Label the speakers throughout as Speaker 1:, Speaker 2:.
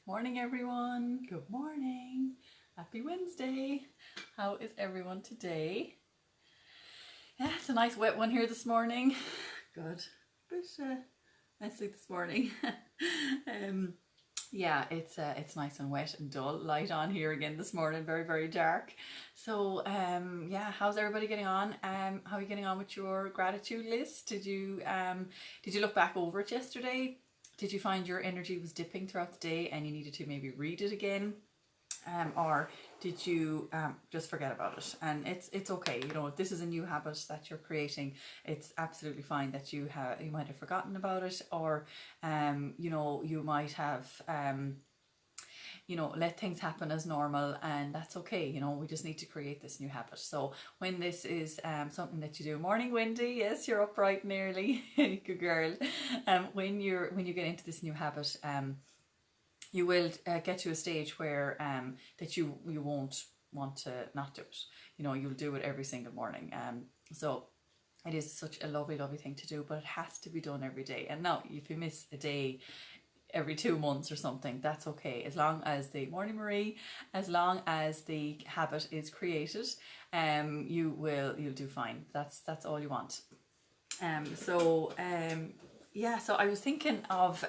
Speaker 1: Morning everyone, good morning, happy Wednesday. How is everyone today? Yeah, it's a nice wet one here this morning. Good, but messy this morning. Yeah, it's nice and wet and dull. Light on here again this morning, very, very dark. So yeah, how's everybody getting on? How are you getting on with your gratitude list? Did you look back over it yesterday? Did you find your energy was dipping throughout the day and you needed to maybe read it again? Or did you just forget about it? And it's okay, you know, if this is a new habit that you're creating, it's absolutely fine that you might have forgotten about it, or you know, you might have you know, let things happen as normal, and that's okay. You know, we just need to create this new habit. So when this is something that you do, morning Wendy, yes, you're up bright and early, good girl. When you get into this new habit, you will get to a stage where that you won't want to not do it. You know, you'll do it every single morning. So it is such a lovely, lovely thing to do, but it has to be done every day. And now, if you miss a day every 2 months or something, that's okay, as long as the morning Marie, as long as the habit is created, you'll do fine. That's all you want. Yeah, so I was thinking of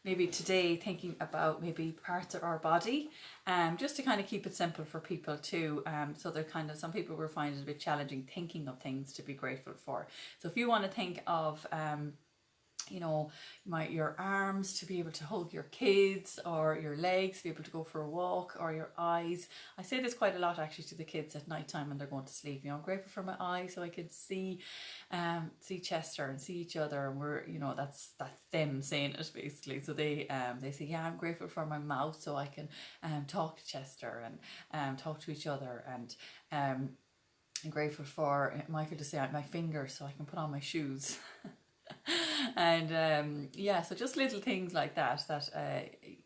Speaker 1: maybe today thinking about maybe parts of our body, just to kind of keep it simple for people too. So they're kind of, some people will find it a bit challenging thinking of things to be grateful for. So if you want to think of you know, your arms to be able to hug your kids, or your legs to be able to go for a walk, or your eyes. I say this quite a lot actually to the kids at night time when they're going to sleep. You know, I'm grateful for my eyes so I could see Chester and see each other, and we're, you know, that's them saying it basically. So they say, yeah, I'm grateful for my mouth so I can talk to Chester and talk to each other, and I'm grateful for Michael to say my fingers so I can put on my shoes. And yeah, so just little things like that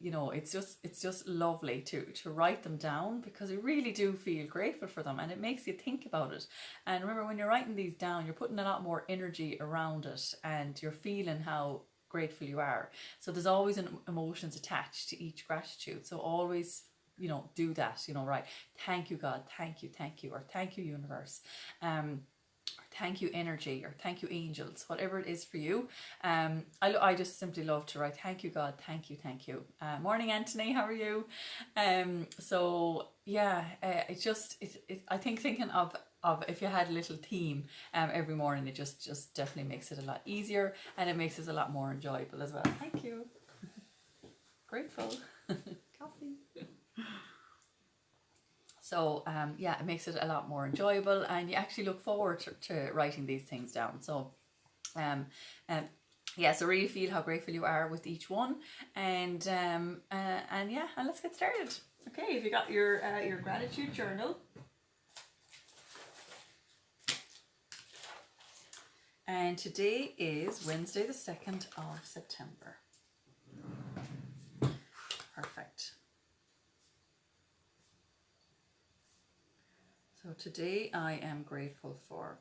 Speaker 1: you know, it's just lovely to write them down, because you really do feel grateful for them, and it makes you think about it. And remember, when you're writing these down, you're putting a lot more energy around it, and you're feeling how grateful you are. So there's always emotions attached to each gratitude, so always, you know, do that. You know, right, thank you God, thank you, or thank you universe, thank you energy, or thank you angels, whatever it is for you. I just simply love to write thank you God, thank you. Morning Anthony, how are you? So yeah, I think thinking of if you had a little theme every morning, it just definitely makes it a lot easier, and it makes it a lot more enjoyable as well. Thank you. Grateful. Coffee. So yeah, it makes it a lot more enjoyable, and you actually look forward to writing these things down. So yeah, so really feel how grateful you are with each one, and yeah, and let's get started. Okay, if you got your gratitude journal, and today is Wednesday the 2nd of September. Perfect. So today I am grateful for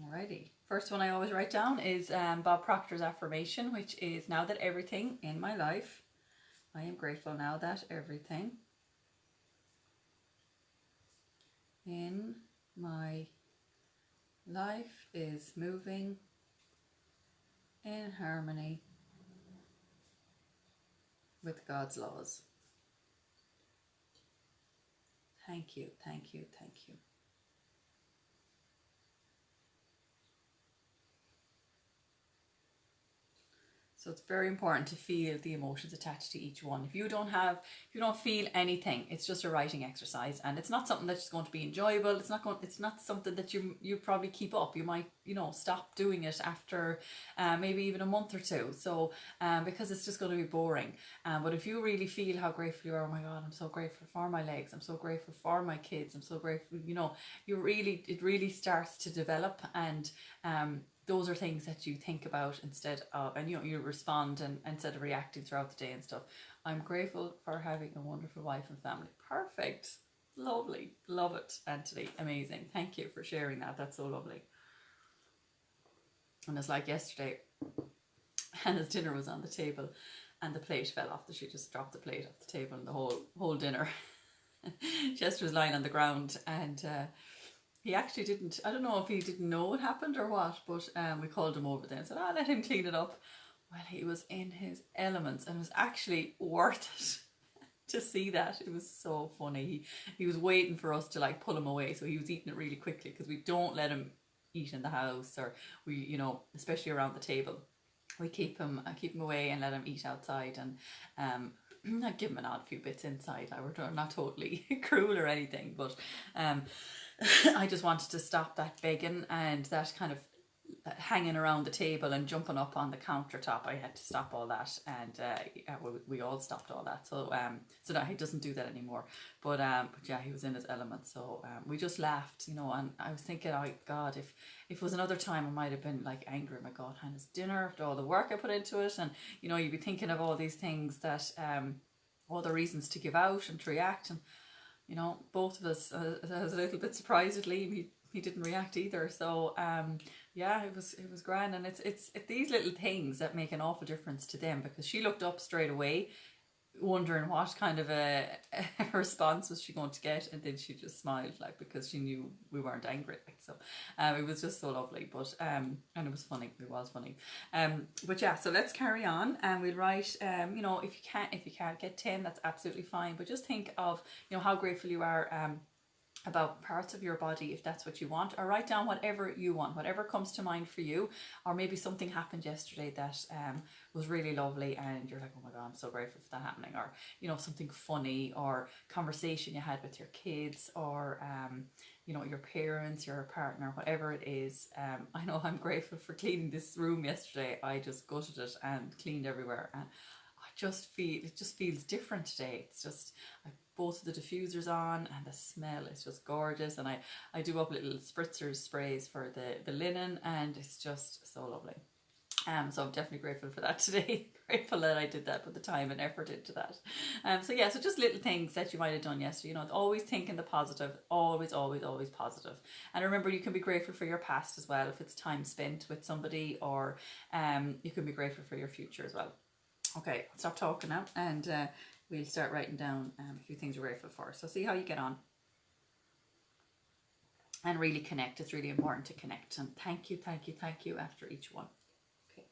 Speaker 1: alrighty. First one I always write down is Bob Proctor's affirmation, which is, now that everything in my life, I am grateful now that everything in my life is moving in harmony with God's laws. Thank you. So it's very important to feel the emotions attached to each one. If you don't feel anything, it's just a writing exercise, and it's not something that's going to be enjoyable. It's not something that you probably keep up. You might, you know, stop doing it after maybe even a month or two. So because it's just going to be boring. But if you really feel how grateful you are, oh my God, I'm so grateful for my legs. I'm so grateful for my kids. I'm so grateful. You know, it really starts to develop, and those are things that you think about instead of, and you know, you respond, and instead of reacting throughout the day and stuff. I'm grateful for having a wonderful wife and family. Perfect. Lovely. Love it, Anthony. Amazing. Thank you for sharing that. That's so lovely. And it's like yesterday, Hannah's dinner was on the table and the plate fell off. She just dropped the plate off the table and the whole dinner. Chester was lying on the ground, and he actually didn't, I don't know if he didn't know what happened or what, but we called him over then and said, let him clean it up. Well, he was in his elements, and it was actually worth it to see that. It was so funny. He was waiting for us to like pull him away, so he was eating it really quickly, because we don't let him eat in the house, or we, you know, especially around the table. We keep him away and let him eat outside, and not give him an odd few bits inside. We're not totally cruel or anything, but I just wanted to stop that begging and that kind of hanging around the table and jumping up on the countertop. I had to stop all that, and we all stopped all that. So so now he doesn't do that anymore. But yeah, he was in his element. So we just laughed, you know. And I was thinking, oh God, if it was another time, I might have been like angry. My God, Hannah's dinner, after all the work I put into it, and you know, you'd be thinking of all these things that all the reasons to give out and to react, and you know, both of us. I was a little bit surprised at Liam. He didn't react either. So yeah, it was grand, and it's these little things that make an awful difference to them, because she looked up straight away, wondering what kind of a response was she going to get, and then she just smiled, like, because she knew we weren't angry, like. So it was just so lovely. But and it was funny. But yeah, so let's carry on, and we'll write, you know, if you can't get 10, that's absolutely fine, but just think of, you know, how grateful you are about parts of your body, if that's what you want, or write down whatever you want, whatever comes to mind for you. Or maybe something happened yesterday that was really lovely, and you're like, oh my God, I'm so grateful for that happening. Or, you know, something funny, or conversation you had with your kids, or you know, your parents, your partner, whatever it is. I know I'm grateful for cleaning this room yesterday. I just gutted it and cleaned everywhere, and it just feels different today. It's just, both of the diffusers on, and the smell is just gorgeous. And I do up little spritzers sprays for the linen, and it's just so lovely. So I'm definitely grateful for that today. Grateful that I did that, put the time and effort into that. So yeah, so just little things that you might have done yesterday. You know, always thinking the positive, always positive. And remember, you can be grateful for your past as well, if it's time spent with somebody, or you can be grateful for your future as well. Okay, I'll stop talking now, and we'll start writing down a few things you're grateful for. So see how you get on. And really connect. It's really important to connect. And thank you after each one. Okay.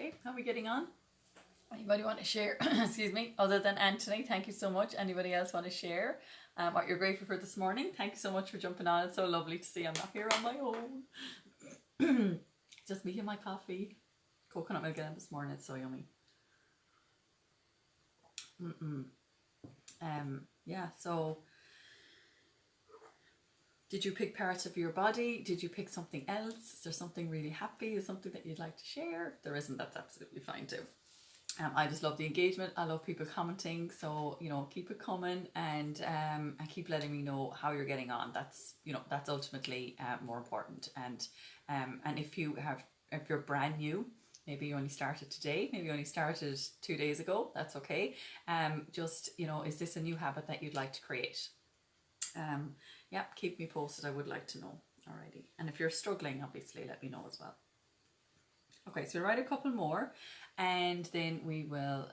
Speaker 1: Okay, how are we getting on? Anybody want to share? Excuse me, other than Anthony, thank you so much. Anybody else want to share what you're grateful for this morning? Thank you so much for jumping on. It's so lovely to see I'm not here on my own. Just me and my coffee. Coconut milk again this morning. It's so yummy. Yeah, so did you pick parts of your body? Did you pick something else? Is there something really happy? Is something that you'd like to share? If there isn't, that's absolutely fine too. I just love the engagement. I love people commenting, so you know, keep it coming, and keep letting me know how you're getting on. That's, you know, that's ultimately more important. And if you're brand new, maybe you only started today, maybe you only started 2 days ago, that's okay. Just, you know, is this a new habit that you'd like to create? Yeah, keep me posted. I would like to know. Alrighty. And if you're struggling, obviously let me know as well. Okay, so we'll write a couple more, and then we will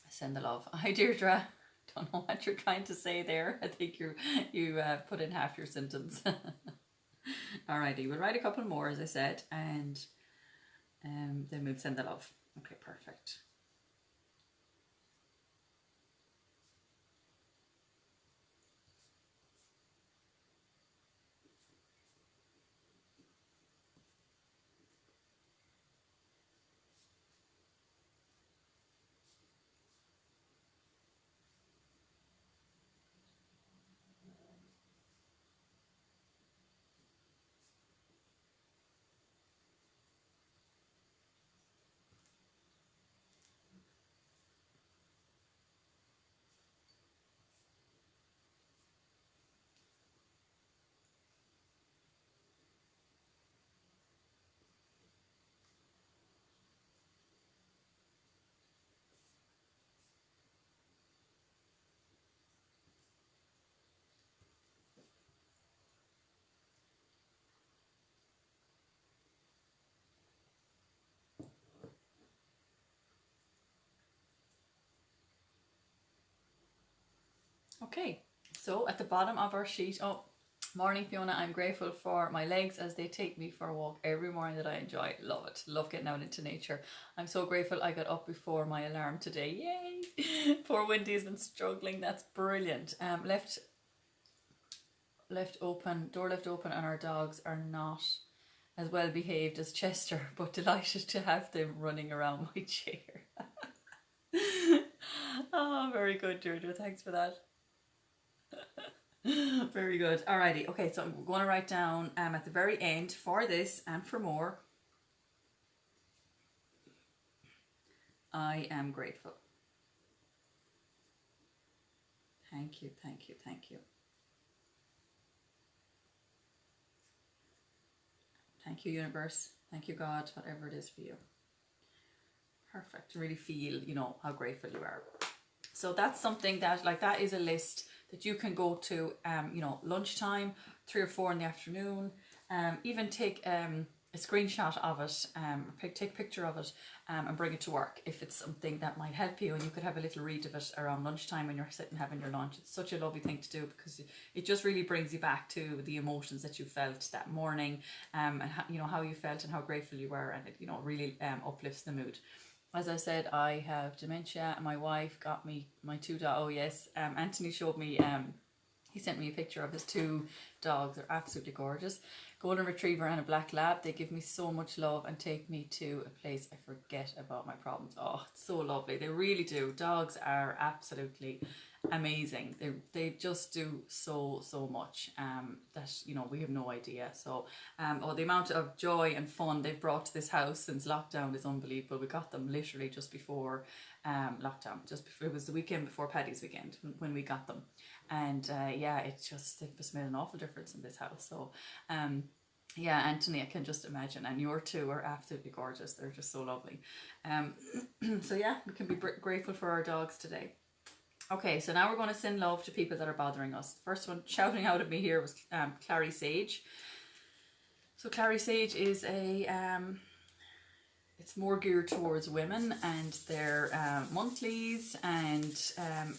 Speaker 1: send the love. Hi Deirdre. Don't know what you're trying to say there. I think you put in half your sentence. Alrighty, we'll write a couple more, as I said, and then we'll send the love. Okay, perfect. Okay, so at the bottom of our sheet, oh, morning Fiona, I'm grateful for my legs as they take me for a walk every morning that I enjoy. Love it. Love getting out into nature. I'm so grateful I got up before my alarm today. Yay! Poor Wendy has been struggling. That's brilliant. Door left open, and our dogs are not as well behaved as Chester, but delighted to have them running around my chair. Oh, very good, Deirdre. Thanks for that. Very good. Alrighty. Okay, so I'm going to write down at the very end, for this and for more, I am grateful. Thank you, thank you, thank you. Thank you, universe. Thank you, God, whatever it is for you. Perfect. Really feel, you know, how grateful you are. So that's something that, like, that is a list that you can go to, you know, lunchtime, 3 or 4 in the afternoon, even take a screenshot of it, take a picture of it, and bring it to work if it's something that might help you, and you could have a little read of it around lunchtime when you're sitting having your lunch. It's such a lovely thing to do, because it just really brings you back to the emotions that you felt that morning, and how, you know, how you felt and how grateful you were, and it, you know, really uplifts the mood. As I said, I have dementia. My wife got me my 2 dogs. Oh yes, Anthony showed me, he sent me a picture of his 2 dogs. They're absolutely gorgeous. Golden Retriever and a Black Lab. They give me so much love and take me to a place I forget about my problems. Oh, it's so lovely. They really do. Dogs are absolutely amazing. They just do so much that, you know, we have no idea. So the amount of joy and fun they've brought to this house since lockdown is unbelievable. We got them literally just before lockdown, it was the weekend before Paddy's weekend when we got them, and yeah, it just, it was made an awful difference in this house. So yeah, Anthony, I can just imagine, and your 2 are absolutely gorgeous. They're just so lovely. So yeah, we can be grateful for our dogs today. Okay, so now we're going to send love to people that are bothering us. The first one shouting out at me here was Clary Sage. So Clary Sage is it's more geared towards women and their monthlies and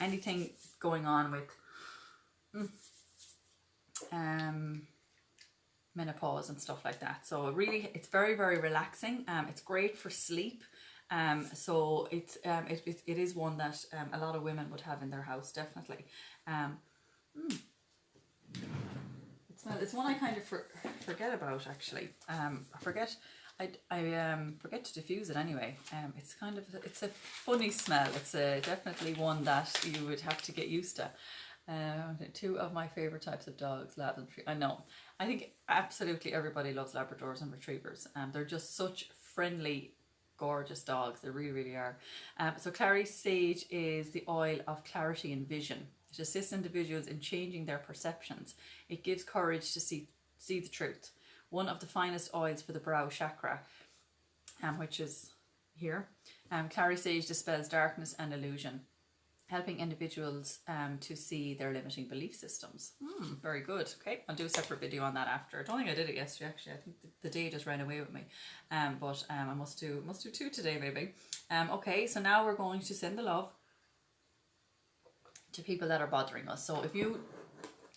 Speaker 1: anything going on with menopause and stuff like that. So it's very, very relaxing. It's great for sleep. So it is one that a lot of women would have in their house, definitely. It's one I kind of forget about, actually. I forget to diffuse it anyway. It's a funny smell. It's definitely one that you would have to get used to. Two of my favorite types of dogs, Lavender. I know. I think absolutely everybody loves Labradors and Retrievers. They're just such friendly, gorgeous dogs. They really, really are. So clary sage is the oil of clarity and vision. It assists individuals in changing their perceptions. It gives courage to see the truth. One of the finest oils for the brow chakra, which is here. Clary sage dispels darkness and illusion, helping individuals to see their limiting belief systems. Very good. Okay, I'll do a separate video on that after. I don't think I did it yesterday, actually. I think the day just ran away with me. But I must do two today, maybe. Okay, so now we're going to send the love to people that are bothering us. So if you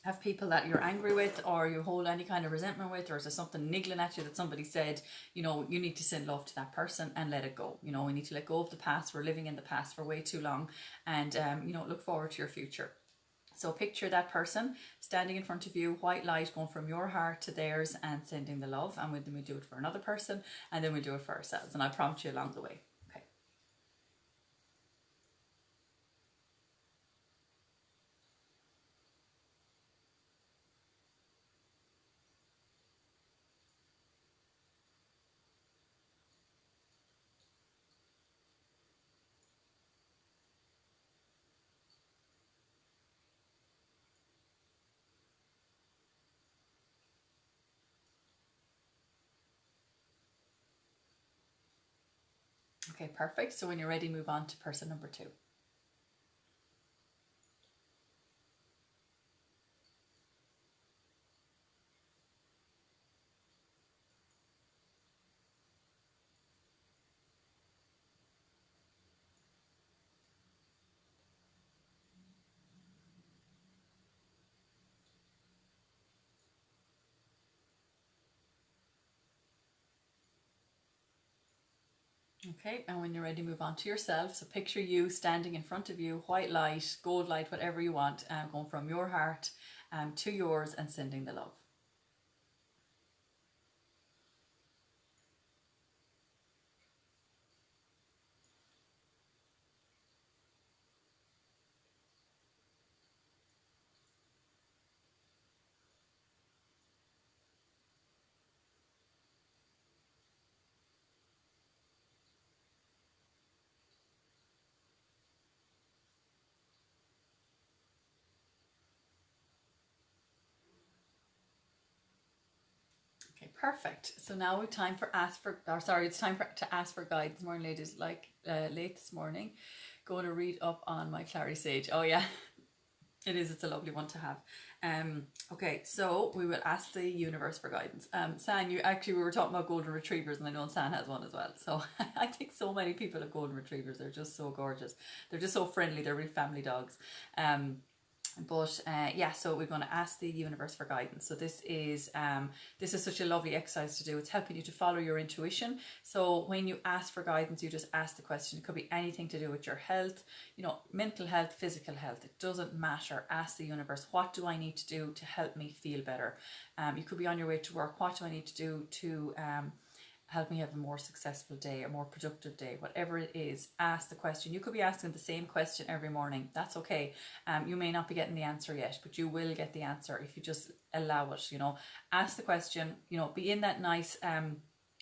Speaker 1: have people that you're angry with, or you hold any kind of resentment with, or is there something niggling at you that somebody said, you need to send love to that person and let it go. We need to let go of the past. We're living in the past for way too long, and look forward to your future. So picture that person standing in front of you, white light going from your heart to theirs and sending the love. And then we do it for another person, and then we do it for ourselves. And I prompt you along the way. Okay, perfect. So when you're ready, move on to person number 2. Okay, and when you're ready, move on to yourself. So picture you standing in front of you, white light, gold light, whatever you want, going from your heart to yours and sending the love. Okay, perfect. So now it's time to ask for guidance. Morning, ladies. Late this morning, going to read up on my clary sage. Oh yeah, it is. It's a lovely one to have. Okay, so we will ask the universe for guidance. San, we were talking about golden retrievers, and I know San has one as well. So I think so many people have golden retrievers. They're just so gorgeous. They're just so friendly. They're real family dogs. So we're going to ask the universe for guidance. So this is such a lovely exercise to do. It's helping you to follow your intuition. So when you ask for guidance, you just ask the question. It could be anything to do with your health, mental health, physical health. It doesn't matter. Ask the universe, what do I need to do to help me feel better? You could be on your way to work. What do I need to do to help me have a more successful day, a more productive day, whatever it is, ask the question. You could be asking the same question every morning. That's okay. You may not be getting the answer yet, but you will get the answer if you just allow it, Ask the question, be in that nice,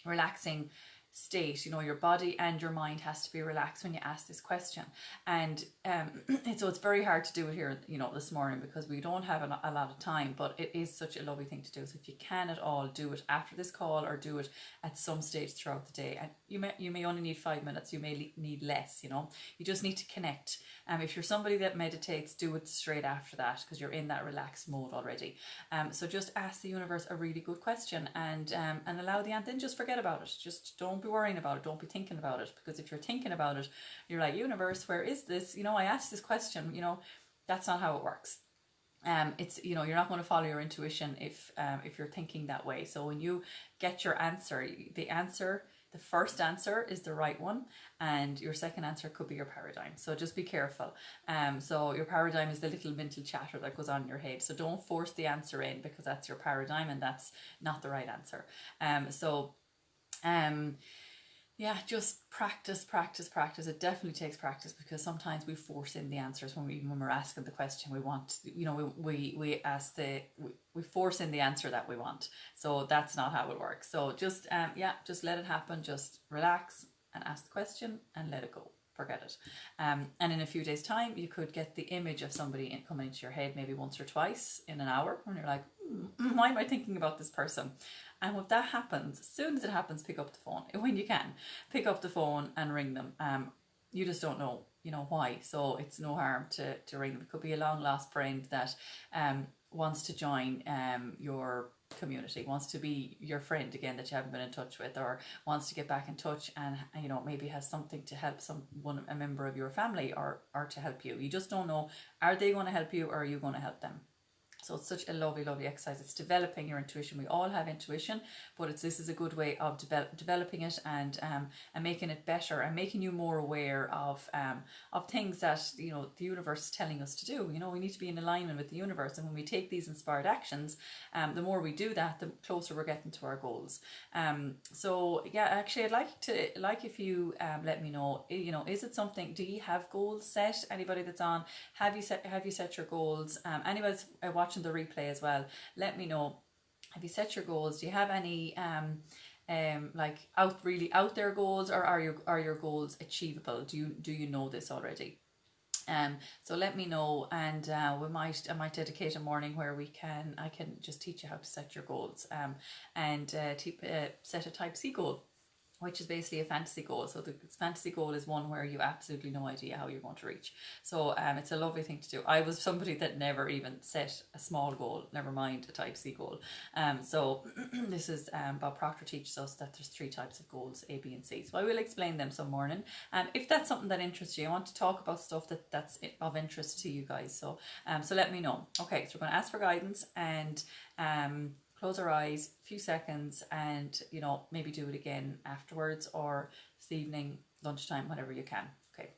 Speaker 1: relaxing state. Your body and your mind has to be relaxed when you ask this question. And so it's very hard to do it here, this morning, because we don't have a lot of time, but it is such a lovely thing to do. So if you can at all, do it after this call or do it at some stage throughout the day. And you may only need 5 minutes, you may need less, you just need to connect. If you're somebody that meditates, do it straight after that, because you're in that relaxed mode already. So just ask the universe a really good question and allow the answer. Then just forget about it. Just don't be worrying about it. Don't be thinking about it, because if you're thinking about it, you're like, universe, where is this? I asked this question. That's not how it works. it's, you know, you're not going to follow your intuition if you're thinking that way. So when you get your answer, the first answer is the right one, and your second answer could be your paradigm. So just be careful. So your paradigm is the little mental chatter that goes on in your head. So don't force the answer in, because that's your paradigm and that's not the right answer. Yeah, just practice, practice, practice. It definitely takes practice, because sometimes we force in the answers when we're asking the question we want. You know, we force in the answer that we want. So that's not how it works. So just just let it happen. Just relax and ask the question and let it go. Forget it. And in a few days' time, you could get the image of somebody coming into your head maybe once or twice in an hour, when you're like, why am I thinking about this person? And when that happens, as soon as it happens, pick up the phone. When you can, pick up the phone and ring them. You just don't know, you know, why. So it's no harm to ring them. It could be a long lost friend that wants to join your community, wants to be your friend again that you haven't been in touch with, or wants to get back in touch, and you know, maybe has something to help a member of your family, or to help you. You just don't know, are they going to help you, or are you going to help them? So it's such a lovely, lovely exercise. It's developing your intuition. We all have intuition, but this is a good way of developing it, and making it better, and making you more aware of things that, you know, the universe is telling us to do. You know, we need to be in alignment with the universe, and when we take these inspired actions, the more we do that, the closer we're getting to our goals. So yeah, actually, I'd like if you let me know. You know, is it something? Do you have goals set? Anybody that's on, have you set your goals? Anybody that's watching the replay as well, let me know, have you set your goals? Do you have any like really out there goals, or are your goals achievable? Do you know this already? So let me know, and I might dedicate a morning where I can just teach you how to set your goals, and set a type C goal, which is basically a fantasy goal. So the fantasy goal is one where you absolutely no idea how you're going to reach. So it's a lovely thing to do. I was somebody that never even set a small goal, never mind a type C goal. So this is Bob Proctor teaches us that there's 3 types of goals, A, B and C. So I will explain them some morning. If that's something that interests you, I want to talk about stuff that's of interest to you guys. So so let me know. Okay, so we're going to ask for guidance, and close our eyes a few seconds, and, you know, maybe do it again afterwards, or this evening, lunchtime, whenever you can. Okay.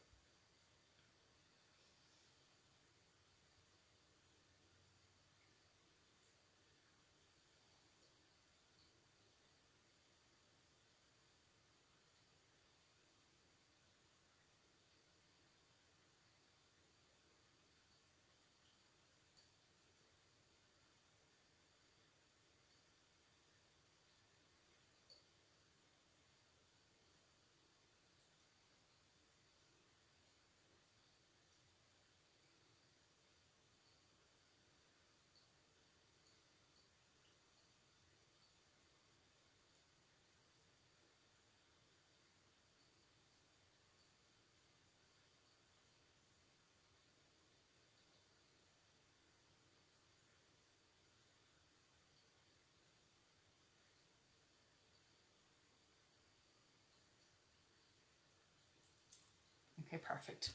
Speaker 1: Okay, perfect.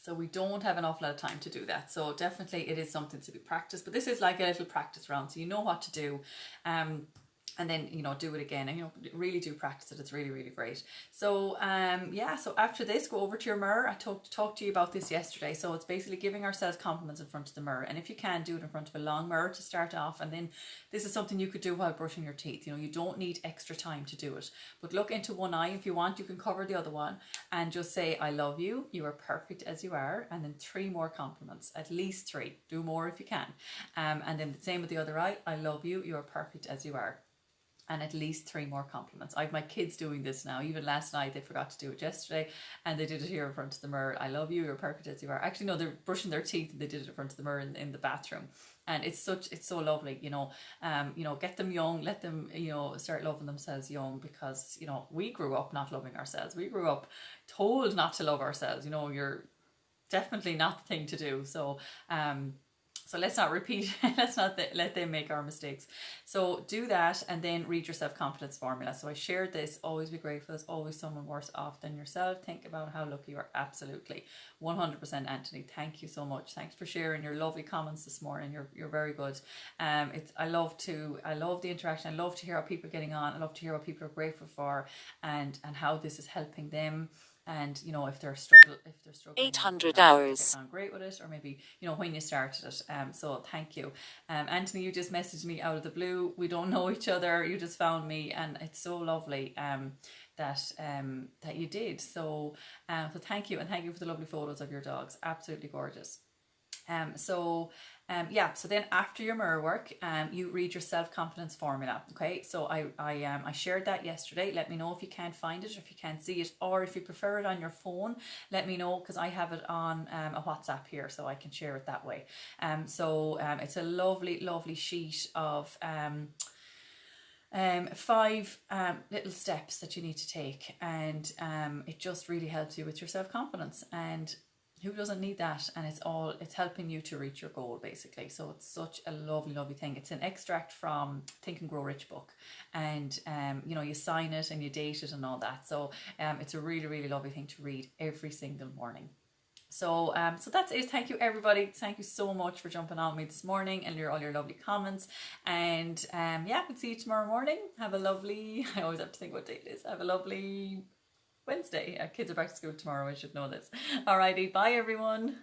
Speaker 1: So we don't have an awful lot of time to do that. So definitely it is something to be practiced, but this is like a little practice round, so you know what to do. And then, you know, do it again, and, you know, really do practice it. It's really, really great. So yeah, so after this, go over to your mirror. I talked to you about this yesterday. So it's basically giving ourselves compliments in front of the mirror, and if you can, do it in front of a long mirror to start off. And then this is something you could do while brushing your teeth. You know, you don't need extra time to do it, but look into one eye. If you want, you can cover the other one, and just say, I love you, you are perfect as you are, and then 3 more compliments, at least 3. Do more if you can. And then the same with the other eye. I love you, you are perfect as you are, and at least 3 more compliments. I have my kids doing this now. Even last night, they forgot to do it yesterday, and they did it here in front of the mirror. I love you, you're perfect as you are. Actually, no, they're brushing their teeth, and they did it in front of the mirror in the bathroom. And it's so lovely, you know. Get them young, let them, you know, start loving themselves young, because, you know, we grew up not loving ourselves. We grew up told not to love ourselves. You know, you're definitely not the thing to do. So So let's not repeat, let's not let them make our mistakes. So do that and then read your self-confidence formula. So I shared this, always be grateful, there's always someone worse off than yourself. Think about how lucky you are. Absolutely. 100%, Anthony. Thank you so much. Thanks for sharing your lovely comments this morning. You're very good. I love the interaction. I love to hear how people are getting on. I love to hear what people are grateful for and how this is helping them. And you know, if they're struggling
Speaker 2: 800 hours
Speaker 1: on great with it, or maybe you know when you started it. So thank you, Anthony. You just messaged me out of the blue. We don't know each other. You just found me, and it's so lovely that you did. So thank you, and thank you for the lovely photos of your dogs. Absolutely gorgeous. So then after your mirror work, you read your self-confidence formula. Okay, so I shared that yesterday. Let me know if you can't find it, or if you can't see it, or if you prefer it on your phone, let me know, because I have it on a WhatsApp here, so I can share it that way. It's a lovely sheet of 5 little steps that you need to take, and it just really helps you with your self-confidence. And who doesn't need that? And it's helping you to reach your goal, basically. So it's such a lovely thing. It's an extract from Think and Grow Rich book, and you know, you sign it and you date it and all that. So it's a really lovely thing to read every single morning. So that's it. Thank you, everybody. Thank you so much for jumping on me this morning and all your lovely comments. And we'll see you tomorrow morning. Have a lovely, I always have to think what day it is. Have a lovely Wednesday. Kids are back to school tomorrow. I should know this. Alrighty. Bye, everyone.